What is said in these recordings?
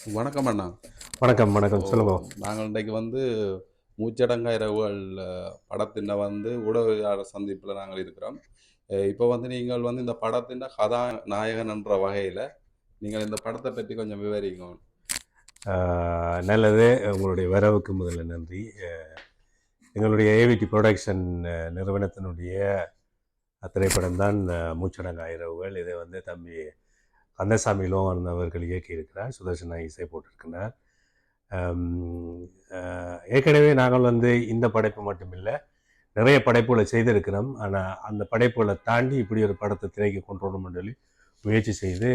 வணக்கம் அண்ணா. வணக்கம், வணக்கம். சொல்லுங்க. நாங்கள் இன்றைக்கு மூச்சடங்கா இரவுகள் படத்தின் ஊடகவியலாளர் சந்திப்பில் நாங்கள் இருக்கிறோம். இப்போ நீங்கள் இந்த படத்தின் கதாநாயகன் என்ற வகையில் நீங்கள் இந்த படத்தை பற்றி கொஞ்சம் விவரிங்க. நல்லது. உங்களுடைய வரவுக்கு முதல்ல நன்றி. எங்களுடைய ஏவிடி ப்ரொடக்ஷன் நிறுவனத்தினுடைய திரைப்படம் தான் மூச்சடங்கா இரவுகள். இதை தம்பி கந்தசாமி லோகன் அவர்கள் இயக்கியிருக்கிறார். சுதர்சனா இசை போட்டிருக்கிறார். ஏற்கனவே நாங்கள் இந்த படைப்பு மட்டுமில்லை, நிறைய படைப்புகளை செய்திருக்கிறோம். ஆனால் அந்த படைப்புகளை தாண்டி இப்படி ஒரு படத்தை திரைக்கு கொண்டு வரணும்னு சொல்லி முயற்சி செய்து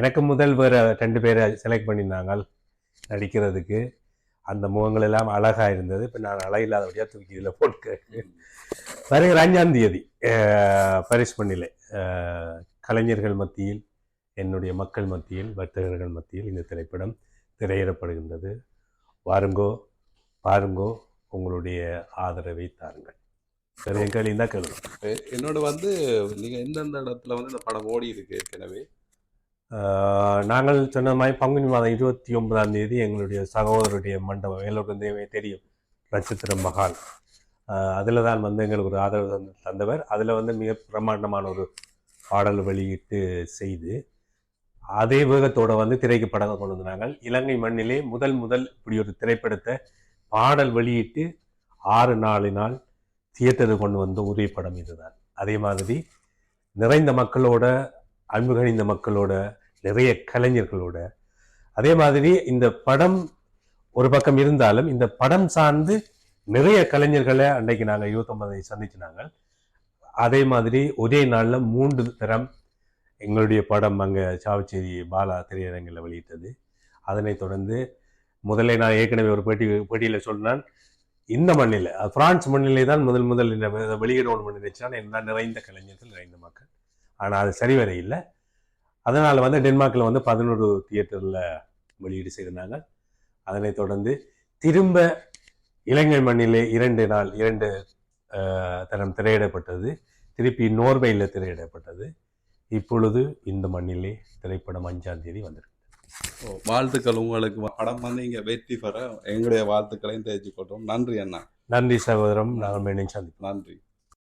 எனக்கு முதல் வேறு 2 பேரை செலக்ட் பண்ணியிருந்தாங்க நடிக்கிறதுக்கு. அந்த முகங்கள் எல்லாம் அழகாக இருந்தது. இப்போ நான் அழகில்லாதபடியாக தூக்கி இதில் போட்டு வருகிற 5ஆம் தேதி பரிஸ் பண்ணிலே கலைஞர்கள் மத்தியில், என்னுடைய மக்கள் மத்தியில், வர்த்தகர்கள் மத்தியில் இந்த திரைப்படம் திரையிடப்படுகின்றது. வாருங்கோ, பாருங்கோ, உங்களுடைய ஆதரவை தாருங்கள். சரி, என் கேள்வி தான் கேளுங்க. என்னோட நீங்கள் எந்தெந்த இடத்துல இந்த படம் ஓடி இருக்கு ஏற்கனவே? நாங்கள் சொன்ன மாதிரி பங்குனி மாதம் 29ஆம் தேதி எங்களுடைய சகோதரருடைய மண்டபம் எல்லோருக்கும் தெரியும், நட்சத்திர மகால். அதில் தான் எங்களுக்கு ஒரு ஆதரவு தந்தவர். அதில் மிக பிரமாண்டமான ஒரு பாடல் வெளியிட்டு செய்து அதே வேகத்தோடு திரைக்கு படம் கொண்டு வந்தாங்க. இலங்கை மண்ணிலே முதல் இப்படி ஒரு திரைப்படத்தை பாடல் வெளியிட்டு 6 நாள் தியேட்டருக்கு கொண்டு வந்த ஒரே படம் இதுதான். அதே மாதிரி நிறைந்த மக்களோட, அன்பு கணிந்த மக்களோட, நிறைய கலைஞர்களோட, அதே மாதிரி இந்த படம் ஒரு பக்கம் இருந்தாலும் இந்த படம் சார்ந்து நிறைய கலைஞர்களை அன்றைக்கு நாங்கள் 29 சந்திச்சினாங்க. அதே மாதிரி ஒரே நாளில் 3 தரம் எங்களுடைய படம் அங்கே சாவச்சேரி பாலா திரையரங்கில் வெளியிட்டது. அதனைத் தொடர்ந்து முதல்ல நான் ஏற்கனவே ஒரு பேட்டியில் சொன்னான், இந்த மண்ணில், பிரான்ஸ் மண்ணிலே தான் முதல் இந்த வெளியிடணும்னு நினைச்சான். என்ன நிறைந்த கலைஞர்கள், நிறைந்த மக்கள். ஆனால் அது சரிவர இல்லை. அதனால் டென்மார்க்கில் 11 தியேட்டரில் வெளியீடு செய்திருந்தாங்க. அதனைத் தொடர்ந்து திரும்ப இலங்கை மண்ணிலே 2 தரம் திரையிடப்பட்டது. திருப்பி நோர்வேயில் திரையிடப்பட்டது. இப்பொழுது இந்த மண்ணிலே திரைப்படம் 5ஆம் தேதி வந்திருக்கு. வாழ்த்துக்கள் உங்களுக்கு. படம் இங்கே வெற்றி பெற எங்களுடைய வாழ்த்துக்களையும் தெரிவித்துக் கொள்றோம். நன்றி அண்ணா. நன்றி சகோதரம். நாங்கள் மீண்டும் சந்திப்போம். நன்றி.